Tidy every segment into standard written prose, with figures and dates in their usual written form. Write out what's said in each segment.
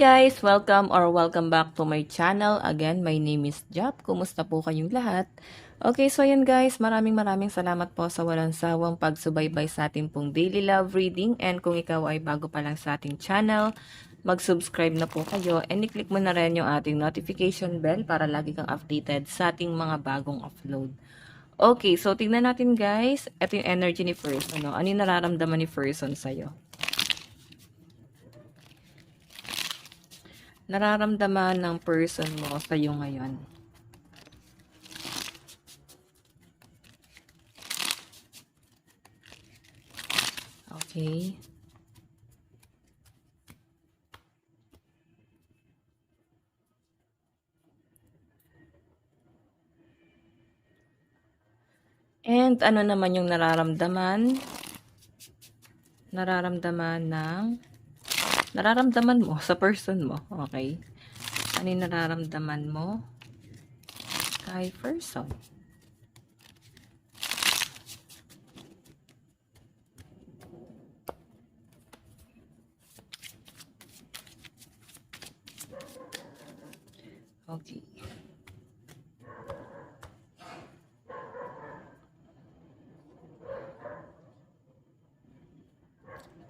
guys! Welcome back to my channel. Again, my name is Jap. Kumusta po kayong lahat? Okay, so yun guys, maraming salamat po sa walang sawang pagsubaybay sa ating pong daily love reading. And kung ikaw ay bago pa lang sa ating channel, mag-subscribe na po kayo and i-click mo na rin yung ating notification bell para lagi kang updated sa ating mga bagong upload. Okay, so tingnan natin guys. Ito yung energy ni person. Ano yung nararamdaman ni person sa'yo? Nararamdaman ng person mo sa iyo ngayon? Okay. And ano naman yung nararamdaman? Nararamdaman mo sa person mo. Okay. Ano yung nararamdaman mo kay person? Okay.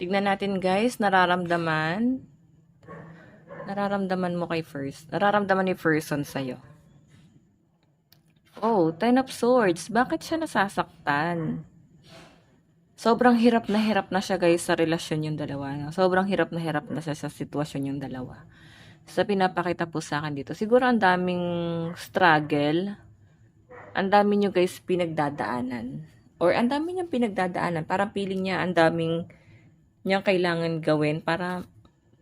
Tignan natin guys, nararamdaman mo kay nararamdaman ni person sa'yo. Oh, 10 of Swords. Bakit siya nasasaktan? Sobrang hirap na siya guys sa relasyon yung dalawa. Sobrang hirap na siya sa sitwasyon yung dalawa. Sa pinapakita po sa akin dito, siguro ang daming struggle. Ang dami nyo guys pinagdadaanan. Or ang dami niyang pinagdadaanan. Parang feeling niya ang daming niyang kailangan gawin para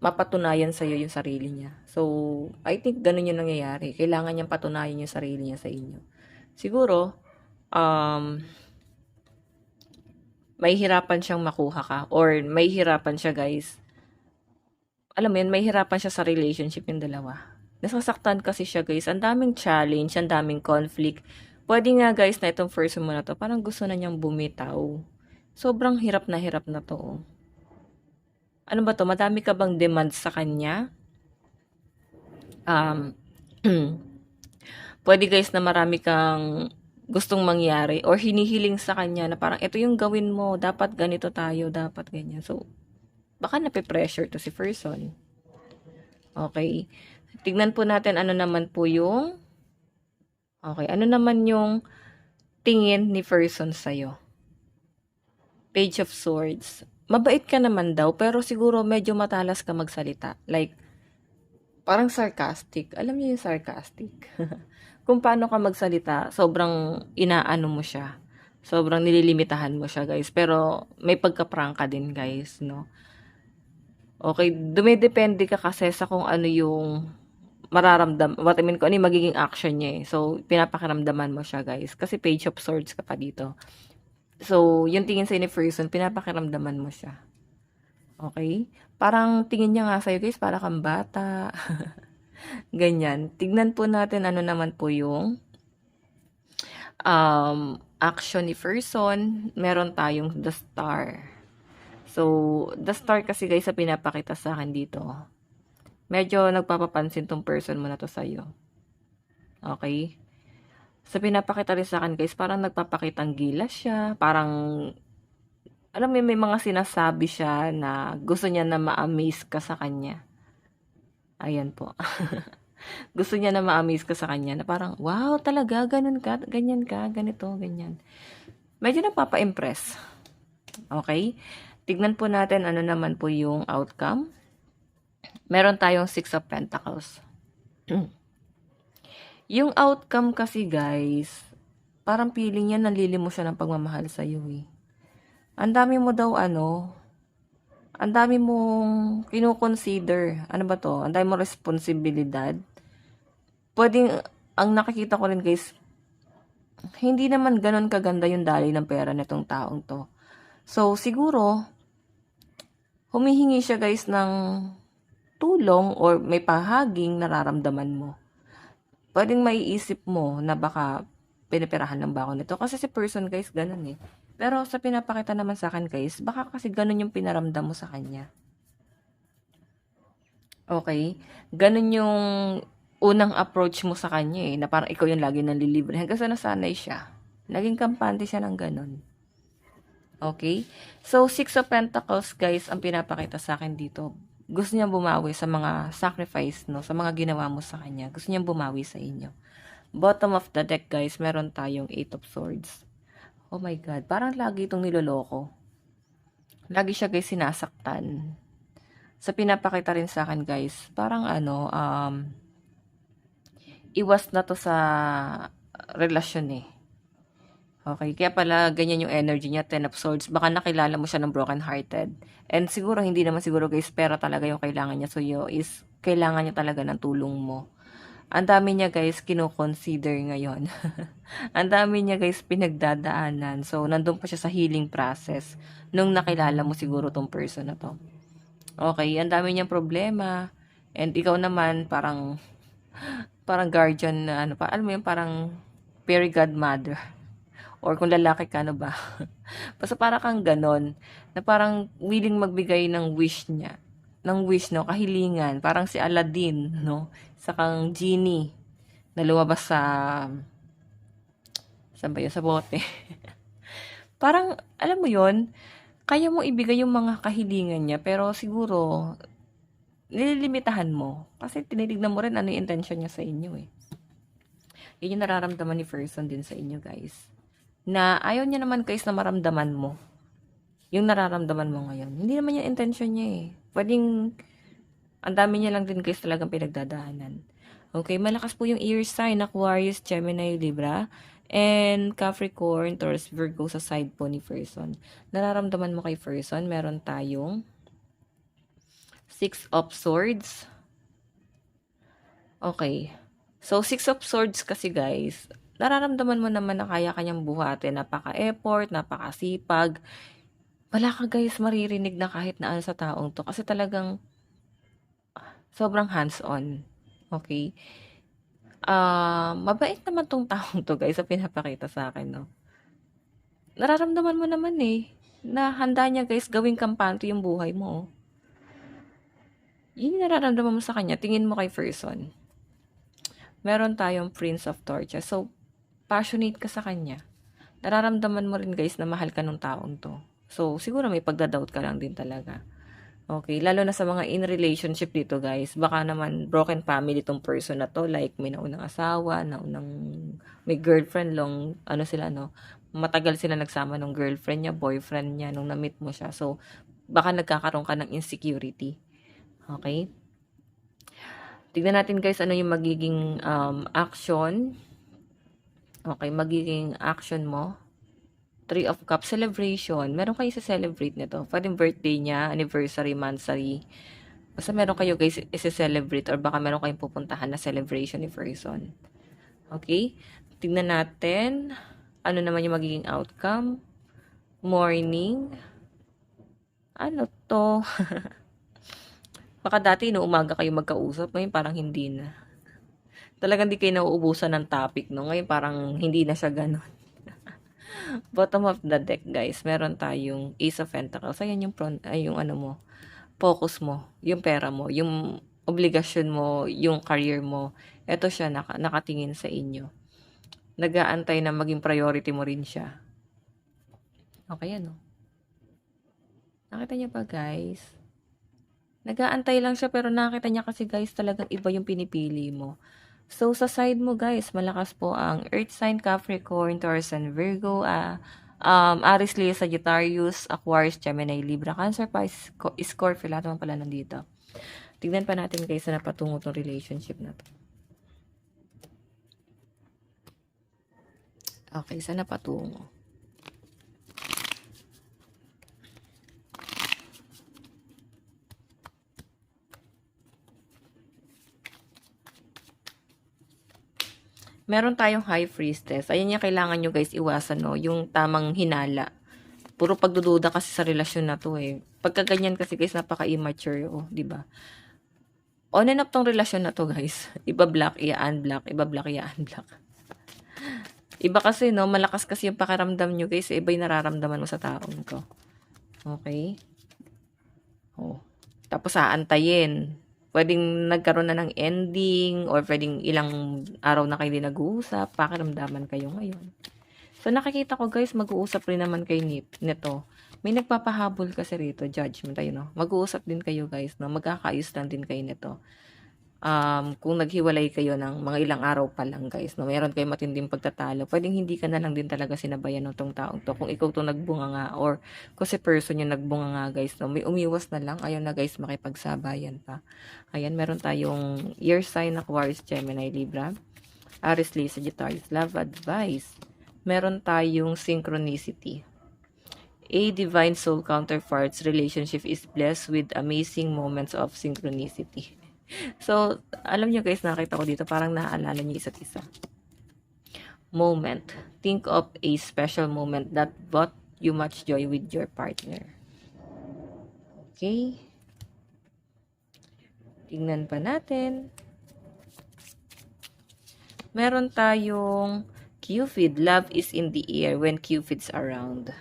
mapatunayan sa iyo yung sarili niya. So, I think ganun yung nangyayari. Kailangan niyang patunayan yung sarili niya sa inyo. Siguro, may hirapan siyang makuha ka or may hirapan siya guys. Alam mo yun, may hirapan siya sa relationship yung dalawa. Nasasaktan kasi siya guys. Ang daming challenge, ang daming conflict. Pwede nga guys na itong person mo na to, parang gusto na niyang bumitaw. Sobrang hirap na to. Ano ba to? Madami ka bang demand sa kanya? Pwede guys na marami kang gustong mangyari or hinihiling sa kanya na parang ito yung gawin mo, dapat ganito tayo, dapat ganyan. So, baka nape-pressure to si person. Okay. Tignan po natin ano naman po yung ano naman yung tingin ni person sa'yo. Page of Swords. Mabait ka naman daw, pero siguro medyo matalas ka magsalita. Like, parang sarcastic. Alam niyo yung sarcastic? Kung paano ka magsalita, sobrang inaano mo siya. Sobrang nililimitahan mo siya, guys. Pero may pagka-prank ka din, guys, no? Okay, dumidepende ka kasi sa kung ano yung what I mean, kung ano yung magiging action niya eh. So, pinapakiramdaman mo siya, guys. Kasi Page of Swords ka pa dito. So, yung tingin sa'yo ni person, pinapakiramdaman mo siya. Okay? Parang tingin niya nga sa'yo, guys, para kang bata. Ganyan. Tignan po natin ano naman po yung action ni person. Meron tayong the star. So, the star kasi guys, sa pinapakita sa akin dito, medyo nagpapapansin tong person mo na to sa'yo. Okay? Sa pinapakita rin sa akin guys, parang nagpapakitang gilas siya. Parang, alam mo, may mga sinasabi siya na gusto niya na ma-amaze ka sa kanya. Ayan po. Gusto niya na ma-amaze ka sa kanya. Na parang, wow, talaga, ganun ka, ganyan ka, ganito, ganyan. Medyo napapa-impress. Okay? Tignan po natin ano naman po yung outcome. Meron tayong 6 of Pentacles. Yung outcome kasi guys, parang feeling niya nalilimo siya ng pagmamahal sa iyo eh. Ang dami mo daw ang dami mong kino-consider. Ano ba to? Ang dami mong responsibilidad. Pwedeng, ang nakikita ko rin guys, hindi naman ganun kaganda yung daloy ng pera nitong taong to. So, siguro, humihingi siya guys ng tulong or may pahaging nararamdaman mo. Pwedeng maiisip mo na baka pinipirahan lang ba ako nito? Kasi si person guys, ganun eh. Pero sa pinapakita naman sa akin guys, baka kasi ganun yung pinaramdam mo sa kanya. Okay? Ganun yung unang approach mo sa kanya eh, na parang ikaw yung lagi nanlilibre. Hanggang sa nasanay siya. Naging kampante siya ng ganun. Okay? So, Six of Pentacles, guys, ang pinapakita sa akin dito. Gusto niya bumawi sa mga sacrifice, no? Sa mga ginawa mo sa kanya. Gusto niya bumawi sa inyo. Bottom of the deck, guys, meron tayong Eight of Swords. Oh my God, parang lagi itong niloloko. Lagi siya, guys, sinasaktan. Sa pinapakita rin sa akin, guys, parang ano, iwas na to sa relasyon eh. Okay, kaya pala ganyan yung energy niya, Ten of Swords. Baka nakilala mo siya ng broken-hearted. And siguro, hindi naman siguro guys, pera talaga yung kailangan niya. So, is kailangan niya talaga ng tulong mo. Ang dami niya guys, kino-consider ngayon. Ang dami niya guys, pinagdadaanan. So, nandun pa siya sa healing process. Nung nakilala mo siguro tong person na to. Okay, ang dami niyang problema. And ikaw naman, parang guardian na ano pa. Alam mo yun, parang fairy godmother. Or kung lalaki ka, ano ba? Basta para kang ganon, na parang willing magbigay ng wish niya. Ng wish, no? Kahilingan. Parang si Aladdin, no? Sa kang genie na lumabas saan ba yun? Sa bote. Parang, alam mo yon kaya mo ibigay yung mga kahilingan niya, pero siguro, nililimitahan mo. Kasi tinitignan mo rin ano yung intention niya sa inyo eh. Yun yung nararamdaman ni person din sa inyo, guys. Na ayaw niya naman guys na maramdaman mo yung nararamdaman mo ngayon. Hindi naman yung intention niya eh. Pwedeng, ang dami niya lang din guys talagang pinagdadaanan. Okay, malakas po yung ear sign, Aquarius, Gemini, Libra, and Capricorn, Taurus, Virgo sa side po ni person. Nararamdaman mo kay person, meron tayong Six of Swords. Okay. So, Six of Swords kasi guys, nararamdaman mo naman na kaya kanyang buhatin. Napaka-effort, napakasipag. Wala ka guys maririnig na kahit na ano sa taong to. Kasi talagang sobrang hands-on. Okay? Mabait naman tong taong to guys sa pinapakita sa akin, no? Nararamdaman mo naman eh, na handa niya guys gawing kampante yung buhay mo. Oh. Yun yung nararamdaman mo sa kanya. Tingin mo kay person. Meron tayong Prince of Torches. So, passionate ka sa kanya. Nararamdaman mo rin guys na mahal ka ng taong to. So, siguro may pagdadoubt ka lang din talaga. Okay, lalo na sa mga in relationship dito guys. Baka naman broken family tong person na to. Like, may naunang asawa, may girlfriend long, ano sila no. Matagal sila nagsama ng girlfriend niya, boyfriend niya, nung na-meet mo siya. So, baka nagkakaroon ka ng insecurity. Okay? Tignan natin guys ano yung magiging action. Okay, magiging action mo. Three of Cups, celebration. Meron kayo sa celebrate nito. Pwedeng birthday niya, anniversary, monthsary. Basta meron kayo guys isi-celebrate or baka meron kayong pupuntahan na celebration ni person. Okay? Tignan natin. Ano naman yung magiging outcome. Morning. Ano to? Baka dati no umaga kayo magkausap. Ngayon parang hindi na. Talagang di kayo nauubusan ng topic, no? Ngayon parang hindi na siya ganun. Bottom of the deck, guys, meron tayong Ace of Pentacles. Ayan yung, yung ano mo, focus mo, yung pera mo, yung obligasyon mo, yung career mo. Ito siya, nakatingin sa inyo. Nag-aantay na maging priority mo rin siya. Okay, ano? Nakita niya ba, guys? Nag-aantay lang siya, pero nakita niya kasi, guys, talagang iba yung pinipili mo. So, sa side mo, guys, malakas po ang Earth sign, Capricorn, Taurus, and Virgo, Aries, Leo, Sagittarius, Aquarius, Gemini, Libra, Cancer, Pisces, Scorpio, lahat naman pala nandito. Tignan pa natin, guys, na napatungo tong relationship na to. Okay, saan napatungo? Meron tayong High Priestess. Ayan yung kailangan nyo guys iwasan, no? Yung tamang hinala. Puro pagdududa kasi sa relasyon na to eh. Pagka ganyan kasi guys, napaka-immature, oh, di ba? On and off tong relasyon na to guys. Iba block, i-unblock, iba block, i-unblock. Iba kasi, no? Malakas kasi yung pakiramdam nyo guys. Iba yung nararamdaman mo sa taong ko. Okay? Oh. Tapos aantayin. Puwedeng nagkaroon na ng ending or puwedeng ilang araw na kayo di nag-uusap, pakiramdaman kayo ngayon. So, nakikita ko guys, mag-uusap rin naman kayo nito. May nagpapahabol kasi rito, judgment, ayun, no? Mag-uusap din kayo guys, no? Magkakaayos lang din kayo nito. Kung naghiwalay kayo ng mga ilang araw pa lang guys, no? Meron kayong matinding pagtatalo, pwedeng hindi ka na lang din talaga sinabayan ng tong taong to. Kung ikaw tong nagbunga nga, or kung si person yung nagbunga nga guys, no? May umiwas na lang, ayaw na guys makipagsabayan pa. Ayan, meron tayong year sign na Aquarius, Gemini, Libra, Aries, Leo, Sagittarius, love advice. Meron tayong synchronicity. A divine soul counterparts relationship is blessed with amazing moments of synchronicity. So, alam nyo guys, nakita ko dito, parang naaalala nyo isa't isa. Moment. Think of a special moment that brought you much joy with your partner. Okay. Tingnan pa natin. Meron tayong Cupid. Love is in the air when Cupid's around.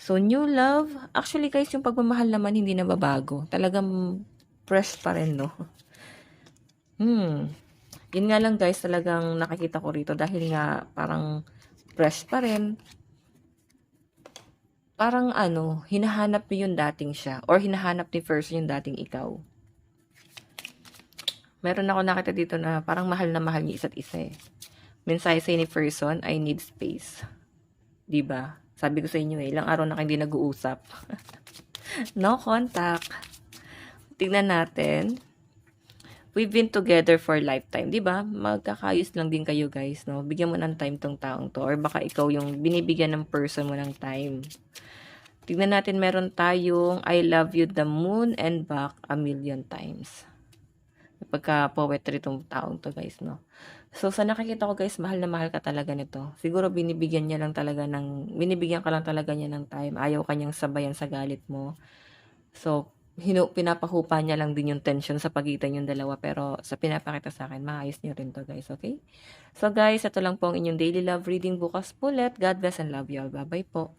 So, new love. Actually guys, yung pagmamahal naman hindi na babago. Talagang fresh pa rin, no? Yun nga lang guys, talagang nakikita ko rito dahil nga parang fresh pa rin. Parang ano, hinahanap niyo yung dating siya or hinahanap ni first yung dating ikaw. Meron ako nakita dito na parang mahal na mahal niyo isa't isa eh. Mensahe sa ni person, I need space. 'Di ba? Sabi ko sa inyo eh, ilang araw na kayo hindi nag-uusap. No contact. Tingnan natin. We've been together for lifetime, 'di ba? Magkakayos lang din kayo, guys, no? Bigyan mo ng time tong taong to or baka ikaw yung binibigyan ng person mo ng time. Tingnan natin, meron tayong I love you the moon and back a million times. Pagka-poetry tong taong to, guys, no? So, sa nakikita ko, guys, mahal na mahal ka talaga nito. Siguro binibigyan ka lang talaga niya ng time. Ayaw kanyang sabayan sa galit mo. So, pinapahupa niya lang din yung tension sa pagitan yung dalawa. Pero sa pinapakita sa akin, maayos niyo rin to guys, okay? So guys, ito lang po ang inyong daily love reading bukas po ulit. God bless and love you all. Bye-bye po.